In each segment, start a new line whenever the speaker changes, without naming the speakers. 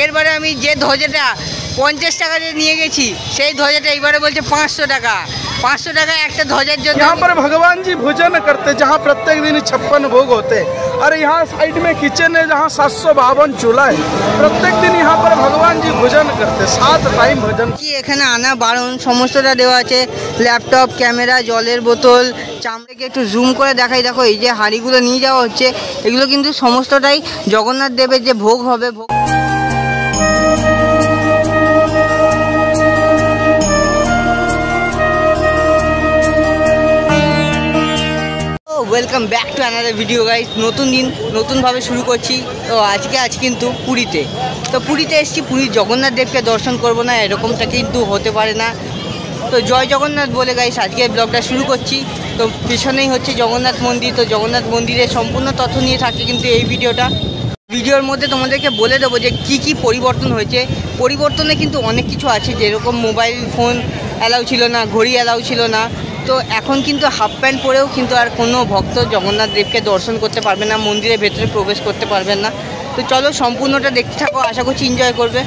আগের বারে আমি যে ধ্বজাটা 50 টাকা দিয়ে নিয়ে গেছি সেই ধ্বজাটা এইবারে বলছে 500 টাকা। 500 টাকা একটা ধ্বজার জন্য।
यहाँ पर भगवान जी भोजन करते जहाँ प्रत्येक दिन 56 भोग होते। और यहाँ साइड में किचन है जहाँ 752 चूल्हा है। प्रत्येक दिन यहाँ पर भगवान जी भोजन करते, 7 टाइम भोजन।
কি এখানে আনা বারণ সমস্তটা দেওয়া আছে, ল্যাপটপ, ক্যামেরা, জলের বোতল। চামড়াকে একটু জুম করে দেখাই, দেখো এই যে হাঁড়িগুলো নিয়ে যাওয়া হচ্ছে এগুলো কিন্তু সমস্তটাই জগন্নাথ দেবের যে ভোগ হবে। Welcome back to another video guys. নতুন দিন নতুনভাবে শুরু করছি। তো আজকে কিন্তু পুরীতে। তো পুরীতে এসেছি, পুরীর জগন্নাথ দেবকে দর্শন করব না এরকমটা কিন্তু হতে পারে না। তো জয় জগন্নাথ বলে গাইস আজকে ব্লগটা শুরু করছি। তো পিছনেই হচ্ছে জগন্নাথ মন্দির। তো জগন্নাথ মন্দিরের সম্পূর্ণ তথ্য নিয়ে থাকে কিন্তু এই ভিডিওর মধ্যে তোমাদেরকে বলে দেবো যে কি পরিবর্তন হয়েছে। পরিবর্তনে কিন্তু অনেক কিছু আছে, যেরকম মোবাইল ফোন অ্যালাউ ছিল না, ঘড়ি অ্যালাউ ছিল না। তো এখন কিন্তু হাফ প্যান্ট পরেও কিন্তু আর কোনো ভক্ত জগন্নাথ দেবকে দর্শন করতে পারবে না, মন্দিরের ভেতরে প্রবেশ করতে পারবেন না। তো চলো সম্পূর্ণটা দেখতে থাকো, আশা করছি এনজয় করবে।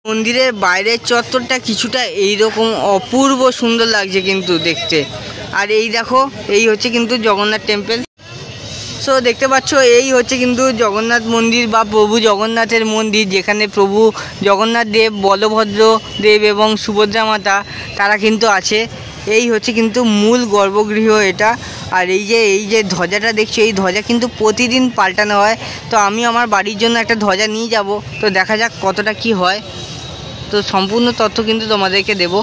মন্দিরের বাইরের চত্বরটা কিছুটা এইরকম অপূর্ব সুন্দর লাগছে কিন্তু দেখতে। আর এই দেখো এই হচ্ছে কিন্তু জগন্নাথ টেম্পল। সো দেখতে পাচ্ছ এই হচ্ছে কিন্তু জগন্নাথ মন্দির বা প্রভু জগন্নাথের মন্দির, যেখানে প্রভু জগন্নাথ দেব, বলভদ্র দেব এবং সুভদ্রা মাতা তারা কিন্তু আছে। এই হচ্ছে কিন্তু মূল গর্ভগৃহ এটা। আর এই যে ধ্বজাটা দেখছো, এই ধ্বজা কিন্তু প্রতিদিন পাল্টানো হয়। তো আমি আমার বাড়ির জন্য একটা ধ্বজা নিয়ে যাব, তো দেখা যাক কতটা কি হয়। তো সম্পূর্ণ তথ্য কিন্তু তোমাদেরকে দেব।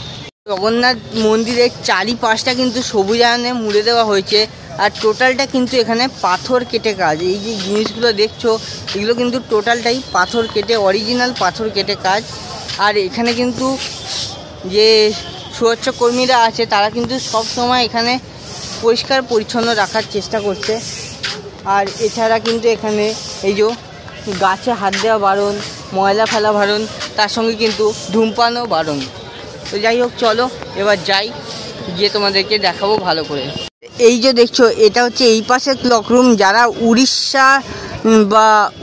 জগন্নাথ মন্দিরের চারিপাশটা কিন্তু সবুজায়নে মুড়ে দেওয়া হয়েছে। আর টোটালটা কিন্তু এখানে পাথর কেটে কাজ। এই যে জিনিসগুলো দেখছো এগুলো কিন্তু টোটালটাই পাথর কেটে, অরিজিনাল পাথর কেটে কাজ। আর এখানে কিন্তু যে সুরক্ষা কর্মীরা আছে তারা কিন্তু সব সময় এখানে পরিষ্কার পরিচ্ছন্ন রাখার চেষ্টা করছে। আর এছাড়া কিন্তু এখানে এই যে গাছে হাত দেওয়া বারণ, ময়লা ফেলা বারণ, তার সঙ্গে কিন্তু ধূমপানও বারণ। তো যাই হোক চলো এবার যাই, গিয়ে তোমাদেরকে দেখাবো ভালো করে। এই যে দেখছো এটা হচ্ছে এই পাশে ক্লক রুম। যারা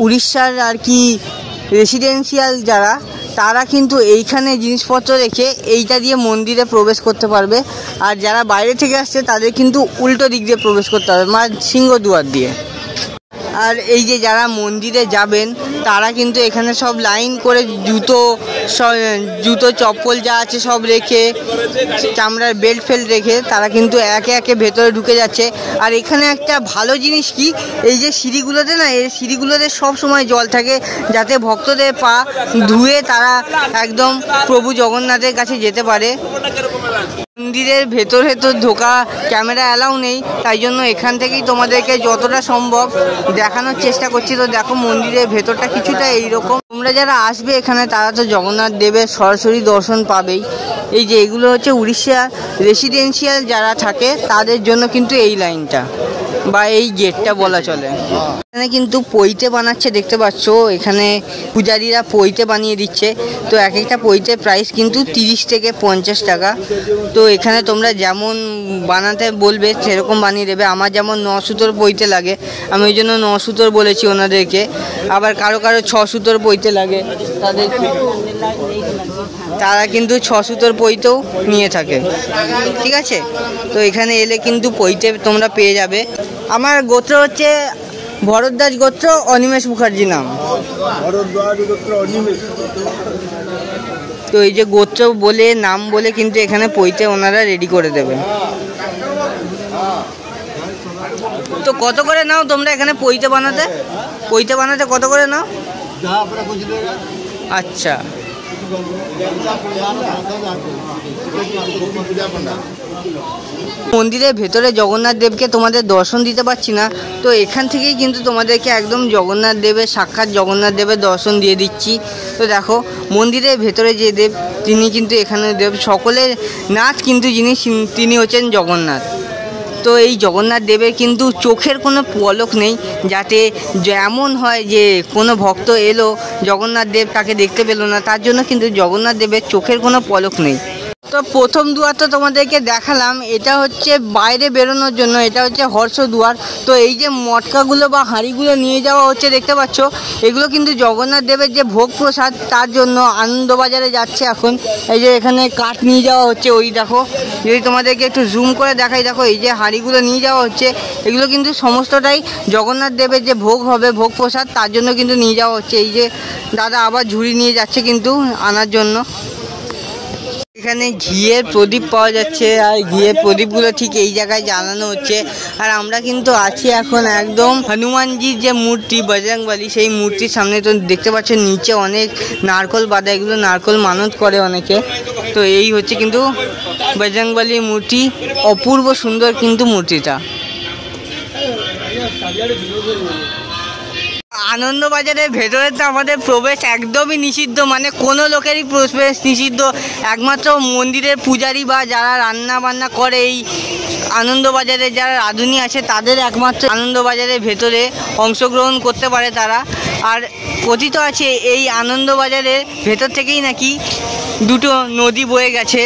উড়িষ্যার আর কি রেসিডেন্সিয়াল যারা, তারা কিন্তু এইখানে জিনিসপত্র রেখে এইটা দিয়ে মন্দিরে প্রবেশ করতে পারবে। আর যারা বাইরে থেকে আসছে তাদের কিন্তু উল্টো দিক দিয়ে প্রবেশ করতে হবে, মানে সিংহদুয়ার দিয়ে। আর এই যে যারা মন্দিরে যাবেন তারা কিন্তু এখানে সব লাইন করে জুতো চপ্পল যা আছে সব রেখে, চামড়ার বেল্ট রেখে তারা কিন্তু একে একে ভেতরে ঢুকে যাচ্ছে। আর এখানে একটা ভালো জিনিস কি, এই যে সিঁড়িগুলোতে না, এই সিঁড়িগুলোতে সব সময় জল থাকে, যাতে ভক্তদের পা ধুয়ে তারা একদম প্রভু জগন্নাথের কাছে যেতে পারে। মন্দিরের ভেতরে তো ঢোকা ক্যামেরা অ্যালাউ নেই, তাই জন্য এখান থেকেই তোমাদেরকে যতটা সম্ভব দেখানোর চেষ্টা করছি। তো দেখো মন্দিরের ভেতরটা কিছুটা এইরকম। তোমরা যারা আসবে এখানে তারা তো জগন্নাথ দেবের সরাসরি দর্শন পাবেই। এই যে এগুলো হচ্ছে উড়িষ্যা রেসিডেন্সিয়াল যারা থাকে তাদের জন্য কিন্তু এই লাইনটা বা এই গেটটা বলা চলে। এখানে কিন্তু পৈতে বানাচ্ছে, দেখতে পাচ্ছ এখানে পূজারীরা পৈতে বানিয়ে দিচ্ছে। তো এক একটা পৈতের প্রাইস কিন্তু 30 থেকে 50 টাকা। তো এখানে তোমরা যেমন বানাতে বলবে সেরকম বানিয়ে দেবে। আমার যেমন 9 সুতোর পৈতে লাগে, আমি ওই জন্য 9 সুতোর বলেছি ওনাদেরকে। আবার কারো 6 সুতোর পৈতে লাগে, তারা কিন্তু 6 সুতোর পৈতেও নিয়ে থাকে। ঠিক আছে, তো এখানে এলে কিন্তু পৈতে তোমরা পেয়ে যাবে। আমার গোত্র হচ্ছে ভরদ্বাজ গোত্র, অনিমেষ মুখার্জি নাম। তো এই যে গোত্র বলে নাম বলে কিন্তু এখানে পৈতে ওনারা রেডি করে দেবে। তো কত করে নাও তোমরা এখানে পৈতে বানাতে কত করে নাও? আচ্ছা, মন্দিরের ভেতরে জগন্নাথ দেবকে তোমাদের দর্শন দিতে পারছি না, তো এখান থেকেই কিন্তু তোমাদেরকে একদম জগন্নাথ দেবের সাক্ষাৎ জগন্নাথ দেবের দর্শন দিয়ে দিচ্ছি। তো দেখো মন্দিরের ভেতরে যে দেব তিনি কিন্তু এখানে দেব, সকলের নাথ কিন্তু তিনি হচ্ছেন জগন্নাথ। তো এই জগন্নাথ দেবের কিন্তু চোখের কোনো পলক নেই, যাতে এমন হয় যে কোনো ভক্ত এলো জগন্নাথ দেব তাকে দেখতে পেল না, তার জন্য কিন্তু জগন্নাথ দেবের চোখের কোনো পলক নেই। তো প্রথম দুয়ার তো তোমাদেরকে দেখালাম, এটা হচ্ছে বাইরে বেরোনোর জন্য, এটা হচ্ছে হর্ষ দুয়ার। তো এই যে মটকাগুলো বা হাঁড়িগুলো নিয়ে যাওয়া হচ্ছে দেখতে পাচ্ছ, এগুলো কিন্তু জগন্নাথ দেবের যে ভোগ প্রসাদ তার জন্য আনন্দবাজারে যাচ্ছে এখন। এই যে এখানে কাঠ নিয়ে যাওয়া হচ্ছে, ওই দেখো, যদি তোমাদেরকে একটু জুম করে দেখাই, দেখো এই যে হাঁড়িগুলো নিয়ে যাওয়া হচ্ছে, এগুলো কিন্তু সমস্তটাই জগন্নাথ দেবের যে ভোগ হবে, ভোগ প্রসাদ, তার জন্য কিন্তু নিয়ে যাওয়া হচ্ছে। এই যে দাদা আবার ঝুড়ি নিয়ে যাচ্ছে কিন্তু আনার জন্য। এখানে ঘিয়ের প্রদীপ পাওয়া যাচ্ছে, আর ঘিয়ের প্রদীপগুলো ঠিক এই জায়গায় জ্বালানো হচ্ছে। আর আমরা কিন্তু আছি এখন একদম হনুমানজির যে মূর্তি বজরংবলী, সেই মূর্তির সামনে। তো দেখতে পাচ্ছ নিচে অনেক নারকল বাঁধা, এগুলো নারকল মানত করে অনেকে। তো এই হচ্ছে কিন্তু বজরংবলীর মূর্তি, অপূর্ব সুন্দর কিন্তু মূর্তিটা। আনন্দবাজারের ভেতরে তো আমাদের প্রবেশ একদমই নিষিদ্ধ, মানে কোনো লোকেরই প্রবেশ নিষিদ্ধ। একমাত্র মন্দিরের পূজারী বা যারা রান্না বান্না করে এই আনন্দবাজারে, যারা রাঁধুনি আছে, তাদের একমাত্র আনন্দবাজারের ভেতরে অংশগ্রহণ করতে পারে তারা। আর কথিত আছে এই আনন্দবাজারের ভেতর থেকেই নাকি দুটো নদী বয়ে গেছে।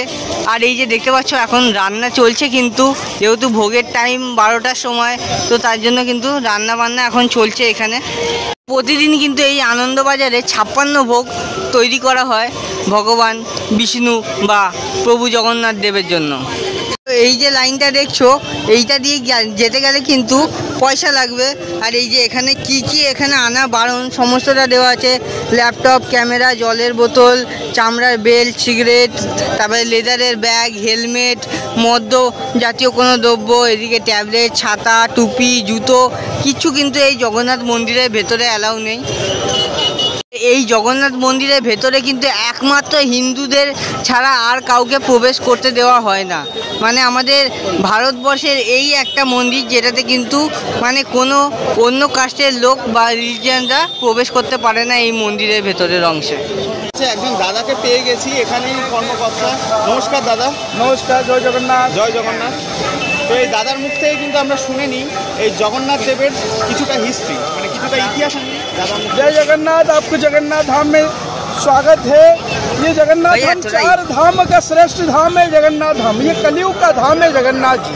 আর এই যে দেখতে পাচ্ছ এখন রান্না চলছে, কিন্তু যেহেতু ভোগের টাইম 12টার সময়, তো তার জন্য কিন্তু রান্না বান্না এখন চলছে এখানে। প্রতিদিন কিন্তু এই আনন্দবাজারে 56 ভোগ তৈরি করা হয় ভগবান বিষ্ণু বা প্রভু জগন্নাথ দেবের জন্য। এই যে লাইনটা দেখছো, এইটা দিয়ে যেতে গেলে কিন্তু পয়সা লাগবে। আর এই যে এখানে কি কি এখানে আনা বারণ সমস্তটা দেওয়া আছে, ল্যাপটপ, ক্যামেরা, জলের বোতল, চামড়ার বেল্ট, সিগারেট, তারপরে লেদারের ব্যাগ, হেলমেট, মদ্য জাতীয় কোনো দ্রব্য, এদিকে ট্যাবলেট, ছাতা, টুপি, জুতো, কিছু কিন্তু এই জগন্নাথ মন্দিরের ভেতরে অ্যালাউ নেই। এই জগন্নাথ মন্দিরের ভেতরে কিন্তু একমাত্র হিন্দুদের ছাড়া আর কাউকে প্রবেশ করতে দেওয়া হয় না। মানে আমাদের ভারতবর্ষের এই একটা মন্দির যেটাতে কিন্তু মানে কোনো অন্য কাস্টের লোক বা রিলিজিয়ানরা প্রবেশ করতে পারে না এই মন্দিরের ভেতরের অংশে।
একজন দাদাকে পেয়ে গেছি, এখানেই কর্মকর্তা। নমস্কার দাদা।
नमस्कार, जय जगन्नाथ।
জয় জগন্নাথ। তো এই দাদার মুখ থেকে কিন্তু আমরা শুনে নিই এই জগন্নাথ দেবের কিছুটা হিস্ট্রি, মানে কিছুটা ইতিহাস।
जय जगन्नाथ। आपको जगन्नाथ धाम में स्वागत है। ये जगन्नाथ धाम 4 धाम का श्रेष्ठ धाम है। जगन्नाथ धाम ये कलयुग का धाम है। जगन्नाथ जी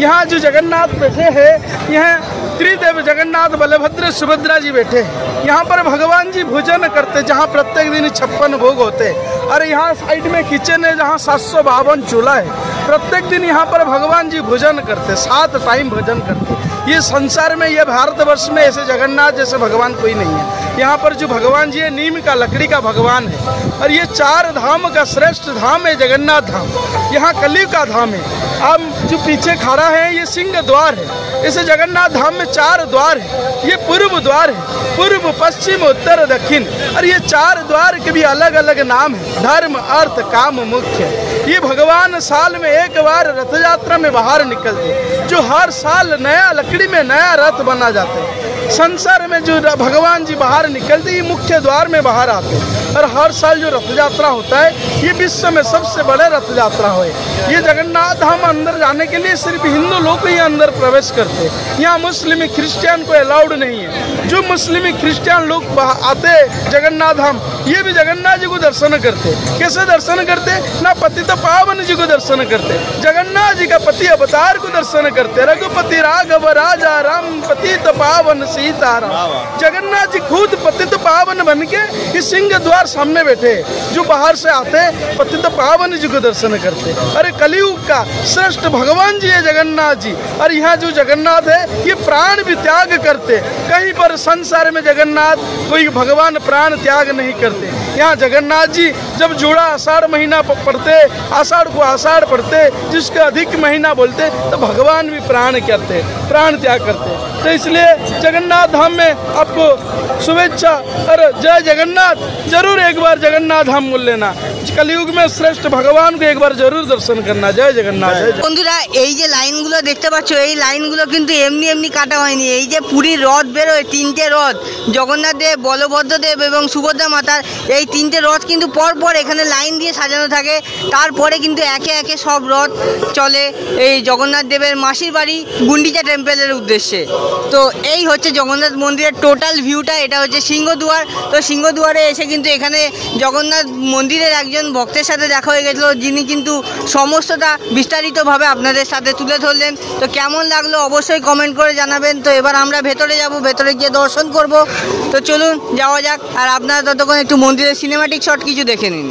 यहाँ जो जगन्नाथ बैठे हैं, यहाँ त्रिदेव जगन्नाथ, बलभद्र, सुभद्रा जी बैठे हैं। यहाँ पर भगवान जी भोजन करते, जहाँ प्रत्येक दिन 56 भोग होते। और यहाँ साइड में किचन है, जहाँ 752 चूल्हा है। प्रत्येक दिन यहाँ पर भगवान जी भोजन करते, 7 टाइम भोजन करते। ये संसार में, ये भारतवर्ष में ऐसे जगन्नाथ जैसे भगवान कोई नहीं है। यहाँ पर जो भगवान जी है, नीम का लकड़ी का भगवान है। और ये 4 धाम का श्रेष्ठ धाम है जगन्नाथ धाम। यहाँ कलयुग का धाम है। अब जो पीछे खड़ा है ये सिंह द्वार है। इस जगन्नाथ धाम में 4 द्वार है। ये पूर्व द्वार है, पूर्व, पश्चिम, उत्तर, दक्षिण। और ये 4 द्वार के भी अलग अलग नाम है, धर्म, अर्थ, काम, मुख्य। ये भगवान साल में एक बार रथ यात्रा में बाहर निकलते, जो हर साल नया लकड़ी में नया रथ बना जाते हैं। संसार में जो भगवान जी बाहर निकलते, ये मुख्य द्वार में बाहर आते हैं। और हर साल जो रथ यात्रा होता है, ये विश्व में सबसे बड़े रथ यात्रा है। ये जगन्नाथ धाम अंदर जाने के लिए सिर्फ हिंदू लोग ही अंदर प्रवेश करते हैं। यहाँ मुस्लिम क्रिश्चियन को अलाउड नहीं है। जो मुस्लिम क्रिश्चियन लोग आते जगन्नाथ धाम, ये भी जगन्नाथ जी को दर्शन करते। कैसे दर्शन करते? ना पतित पावन जी को दर्शन करते, जगन्नाथ जी का पति अवतार को दर्शन करते। रघुपति राघव राजा राम, पतित पावन सीताराम। जगन्नाथ जी खुद पतित पावन बन के इस सिंह द्वार सामने बैठे, जो बाहर से आते पतित पावन जी को दर्शन करते। अरे कलयुग का श्रेष्ठ भगवान जी है जगन्नाथ जी। और यहाँ जो जगन्नाथ है, ये प्राण भी त्याग करते। कहीं पर संसार में जगन्नाथ कोई भगवान प्राण त्याग नहीं करते। यहाँ जगन्नाथ जी जब जोड़ा आषाढ़ महीना पढ़ते, आषाढ़ को आषाढ़ पढ़ते, जिसका अधिक महीना बोलते, तो भगवान भी प्राण करते, प्राण त्याग करते। तो इसलिए जगन्नाथ धाम में आपको शुभेच्छा और जय जगन्नाथ। जरूर एक बार जगन्नाथ धाम बोल लेना। कलयुग में श्रेष्ठ भगवान को एक बार जरूर दर्शन करना। जय जगन्नाथ।
বন্ধুরা এই যে লাইনগুলো দেখতে পাচ্ছ, এই লাইনগুলো কিন্তু এমনি এমনি কাটা হয়নি। এই যে পুরীর রথ বেরোয়, 3টে রথ, জগন্নাথ দেব, বলভদ্র দেব এবং সুভদ্রা মাতার, এই 3টে রথ কিন্তু পরপর এখানে লাইন দিয়ে সাজানো থাকে। তারপরে কিন্তু একে একে সব রথ চলে এই জগন্নাথ দেবের মাসির বাড়ি গুন্ডিচা টেম্পলের উদ্দেশ্যে। তো এই হচ্ছে জগন্নাথ মন্দিরের টোটাল ভিউটা। এটা হচ্ছে সিংহদুয়ার। তো সিংহদুয়ারে এসে কিন্তু এখানে জগন্নাথ মন্দিরের একজন একজন ভক্তের সাথে দেখা হয়ে গেছিলো, যিনি কিন্তু সমস্তটা বিস্তারিতভাবে আপনাদের সাথে তুলে ধরলেন। তো কেমন লাগলো অবশ্যই কমেন্ট করে জানাবেন। তো এবার আমরা ভেতরে যাব, ভেতরে গিয়ে দর্শন করব। তো চলুন যাওয়া যাক, আর আপনারা ততক্ষণ একটু মন্দিরের সিনেম্যাটিক শট কিছু দেখে নিন।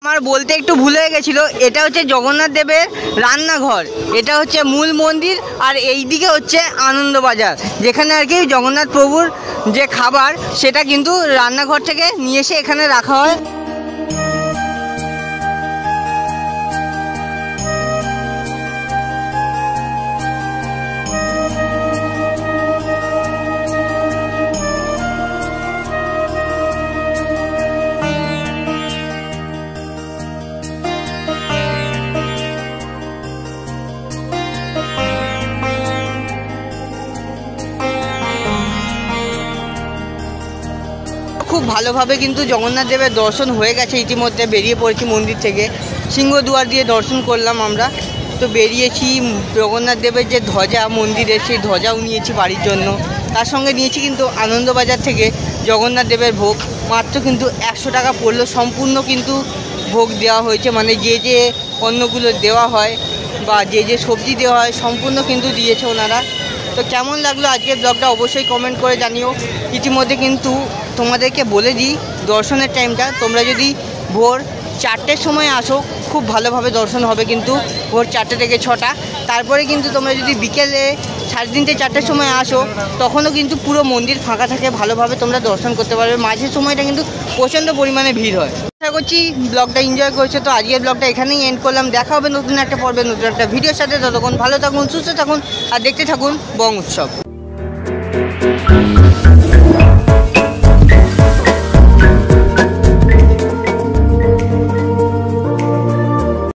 আমার বলতে একটু ভুল হয়ে গেছিলো, এটা হচ্ছে জগন্নাথ দেবের রান্নাঘর, এটা হচ্ছে মূল মন্দির, আর এই দিকে হচ্ছে আনন্দবাজার, যেখানে আর কি জগন্নাথ প্রভুর যে খাবার সেটা কিন্তু রান্নাঘর থেকে নিয়ে এসে এখানে রাখা হয়। খুব ভালোভাবে কিন্তু জগন্নাথ দেবের দর্শন হয়ে গেছে, ইতিমধ্যে বেরিয়ে পড়েছি মন্দির থেকে। সিংহদুয়ার দিয়ে দর্শন করলাম আমরা, তো বেরিয়েছি। জগন্নাথ দেবের যে ধ্বজা মন্দিরে, সেই ধ্বজাও নিয়েছি বাড়ির জন্য। তার সঙ্গে নিয়েছি কিন্তু আনন্দবাজার থেকে জগন্নাথ দেবের ভোগ, মাত্র কিন্তু 100 টাকা পড়লো। সম্পূর্ণ কিন্তু ভোগ দেওয়া হয়েছে, মানে যে যে অন্নগুলো দেওয়া হয় বা যে যে সবজি দেওয়া হয় সম্পূর্ণ কিন্তু দিয়েছে ওনারা। তো কেমন লাগলো আজকের ব্লগটা অবশ্যই কমেন্ট করে জানিও। ইতিমধ্যে কিন্তু তোমাদেরকে বলে দিই দর্শনের টাইমটা, তোমরা যদি ভোর 4টের সময় আসো খুব ভালোভাবে দর্শন হবে, কিন্তু ভোর 4টে থেকে 6টা। তারপরে কিন্তু তোমরা যদি বিকেলে 3:30 4টের সময় আসো তখনও কিন্তু পুরো মন্দির ফাঁকা থাকে, ভালোভাবে তোমরা দর্শন করতে পারবে। মাঝের সময়টা কিন্তু প্রচণ্ড পরিমাণে ভিড় হয়। আশা করছি ব্লগটা এনজয় করছো। তো আজকের ব্লগটা এখানেই এন্ড করলাম। দেখা হবে নতুন একটা পর্বে, নতুন একটা ভিডিওর সাথে। ততক্ষণ ভালো থাকুন, সুস্থ থাকুন, আর দেখতে থাকুন বং উৎসব।